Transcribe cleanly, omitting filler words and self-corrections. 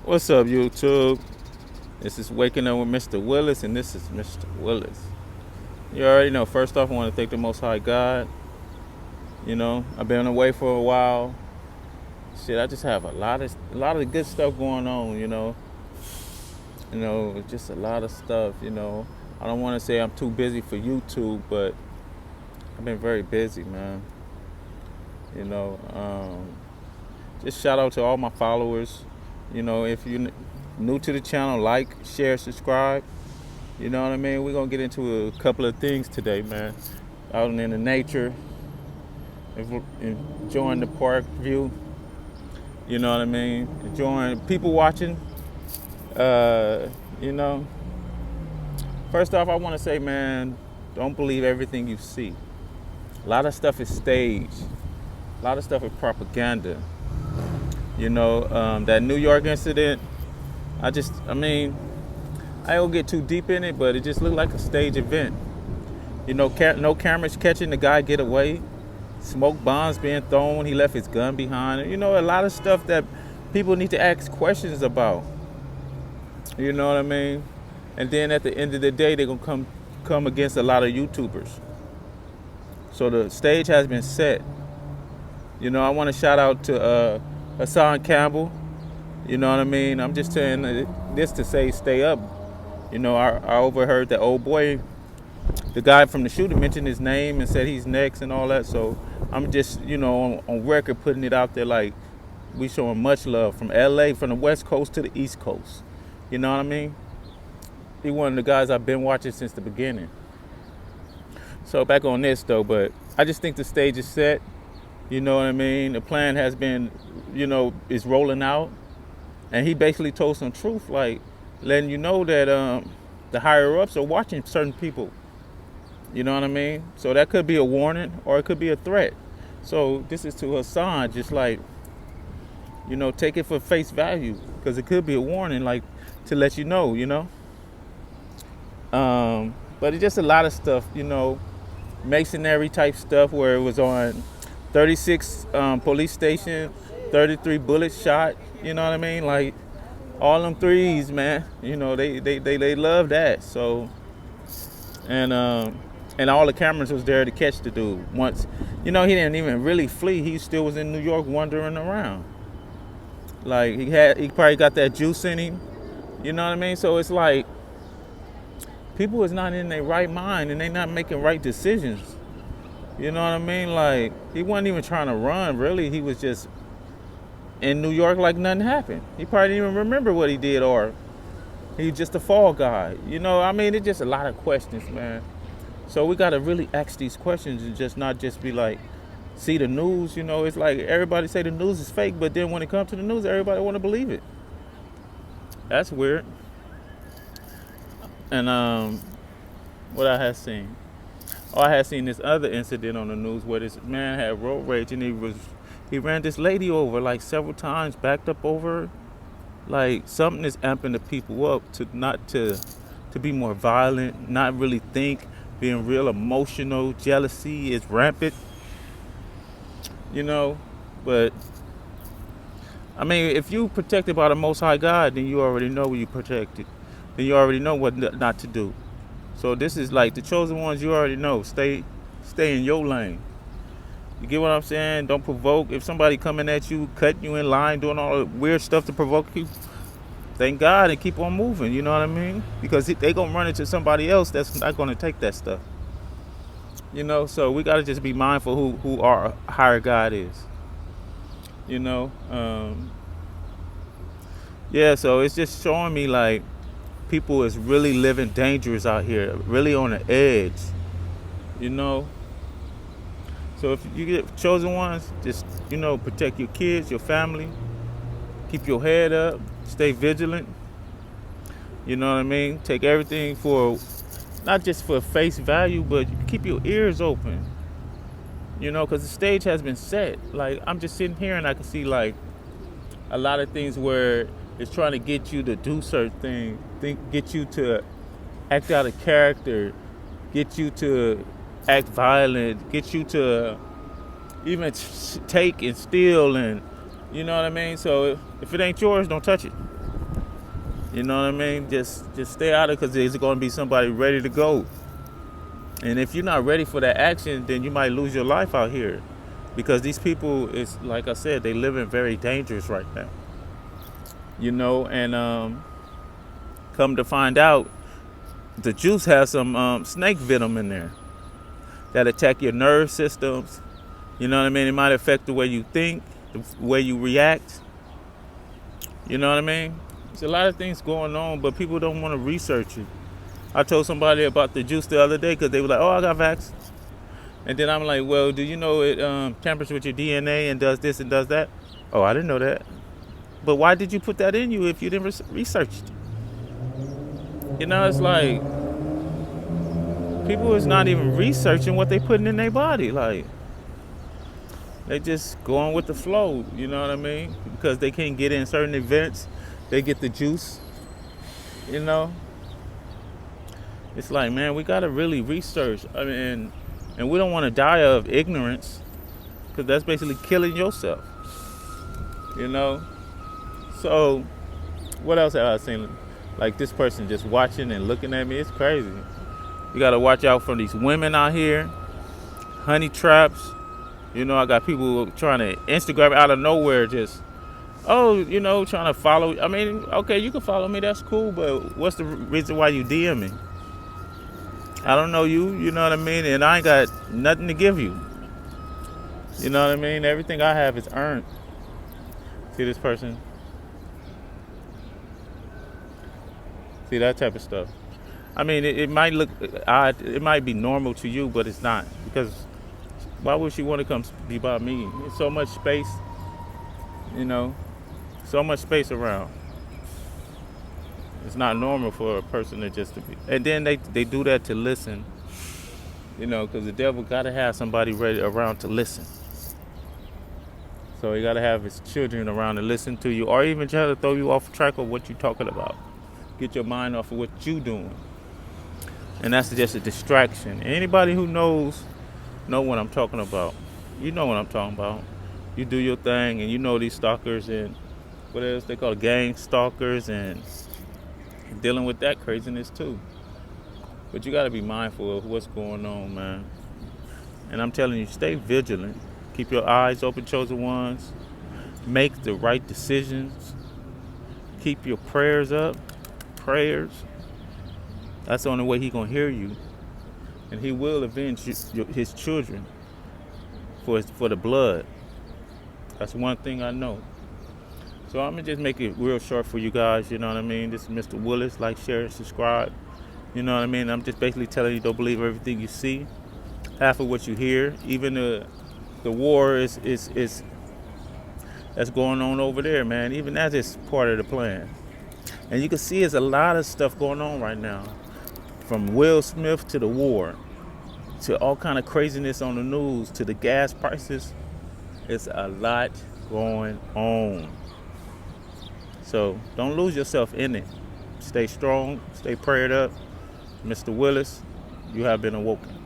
What's up, YouTube? This is Waking Up with Mr. Willis, and this is Mr. Willis. You already know. First off, I want to thank the Most High God. I've been away for a while. Shit, I just have a lot of good stuff going on. Just a lot of stuff. I don't want to say I'm too busy for YouTube, but I've been very busy, man. You know, um, just shout out to all my followers. If you're new to the channel, like, share, subscribe. You know what I mean? We're going to get into a couple of things today, man. Out in the nature, enjoying the park view. You know what I mean? Enjoying people watching. Uh, you know, First off, I want to say, man, don't believe everything you see. A lot of stuff is staged. A lot of stuff is propaganda. That New York incident, I don't get too deep in it, but it just looked like a stage event. No cameras catching the guy get away. Smoke bombs being thrown. He left his gun behind. A lot of stuff that people need to ask questions about. You know what I mean? And then at the end of the day, they're gonna come against a lot of YouTubers. So the stage has been set. I want to shout out to Hassan Campbell. You know what I mean? I'm just saying this to say stay up. I overheard that old boy, the guy from the shooting, mentioned his name and said he's next and all that. So I'm just, on record putting it out there like we showing much love from LA, from the West Coast to the East Coast. You know what I mean? He's one of the guys I've been watching since the beginning. So back on this though, but I just think the stage is set. You know what I mean? The plan has been, is rolling out. And he basically told some truth, like letting you know that the higher ups are watching certain people. You know what I mean? So that could be a warning or it could be a threat. So this is to Hassan, just like, take it for face value, because it could be a warning, like to let you know. But it's just a lot of stuff, masonry type stuff where it was on 36 police station, 33 bullets shot. You know what I mean? Like all them threes, man. They love that. So and all the cameras was there to catch the dude. Once, he didn't even really flee. He still was in New York wandering around. Like he probably got that juice in him. You know what I mean? So it's like people is not in their right mind and they not making right decisions. You know what I mean? Like he wasn't even trying to run, really. He was just in New York like nothing happened. He probably didn't even remember what he did, or he's just a fall guy. It's just a lot of questions, man. So we gotta really ask these questions and just not just be like, see the news. It's like everybody say the news is fake, but then when it comes to the news, everybody want to believe it. That's weird. And what I had seen. Oh, I had seen this other incident on the news where this man had road rage and he ran this lady over like several times, backed up over her. Like something is amping the people up to be more violent, not really think, being real emotional. Jealousy is rampant. But if you protected by the Most High God, then you already know you protected. Then you already know what not to do. So this is like the chosen ones. You already know. Stay in your lane. You get what I'm saying? Don't provoke. If somebody coming at you, cutting you in line, doing all the weird stuff to provoke you, thank God and keep on moving. You know what I mean? Because they gonna run into somebody else that's not gonna take that stuff. So we gotta just be mindful who our higher God is. Yeah. So it's just showing me like people is really living dangerous out here, really on the edge. So if you get chosen ones, just protect your kids, your family, keep your head up, stay vigilant. You know what I mean? Take everything for not just for face value, but keep your ears open. Because the stage has been set. Like I'm just sitting here and I can see like a lot of things where it's trying to get you to do certain things, get you to act out of character, get you to act violent, get you to even take and steal, and you know what I mean. So if it ain't yours, don't touch it. You know what I mean? Just stay out of it, because there's going to be somebody ready to go. And if you're not ready for that action, then you might lose your life out here. Because these people, is like I said, they live in very dangerous right now. And come to find out, the juice has some snake venom in there that attack your nerve systems. You know what I mean? It might affect the way you think, the way you react. You know what I mean? There's a lot of things going on, but people don't want to research it. I told somebody about the juice the other day because they were like, oh, I got vaxxed. And then I'm like, well, do you know it tampers with your DNA and does this and does that? Oh, I didn't know that. But why did you put that in you if you didn't research it? It's like people is not even researching what they putting in their body. Like, they just going with the flow, you know what I mean? Because they can't get in certain events, they get the juice, It's like, man, we got to really research. I mean, and we don't want to die of ignorance, because that's basically killing yourself, So, what else have I seen? Like, this person just watching and looking at me, it's crazy. You got to watch out for these women out here, honey traps. I got people trying to Instagram out of nowhere, just, trying to follow. I mean, okay, you can follow me, that's cool, but what's the reason why you DM me? I don't know you, you know what I mean? And I ain't got nothing to give you. You know what I mean? Everything I have is earned. See this person? See that type of stuff. I mean, it might look odd. It might be normal to you, but it's not. Because why would she want to come be by me? There's so much space, so much space around. It's not normal for a person to just to be. And then they do that to listen, because the devil got to have somebody ready around to listen. So he got to have his children around to listen to you, or even try to throw you off track of what you're talking about. Get your mind off of what you're doing. And that's just a distraction. Anybody who know what I'm talking about. You know what I'm talking about. You do your thing, and these stalkers and what else they call gang stalkers, and dealing with that craziness too. But you got to be mindful of what's going on, man. And I'm telling you, stay vigilant. Keep your eyes open, chosen ones. Make the right decisions. Keep your prayers up. Prayers. That's the only way He's going to hear you. And He will avenge His children for the blood. That's one thing I know. So I'm going to just make it real short for you guys, you know what I mean? This is Mr. Willis. Like, share, and subscribe. You know what I mean? I'm just basically telling you, don't believe everything you see. Half of what you hear. Even the war is that's going on over there, man. Even that is part of the plan. And you can see there's a lot of stuff going on right now. From Will Smith to the war, to all kind of craziness on the news, to the gas prices. It's a lot going on. So don't lose yourself in it. Stay strong, stay prayed up. Mr. Willis, you have been awoken.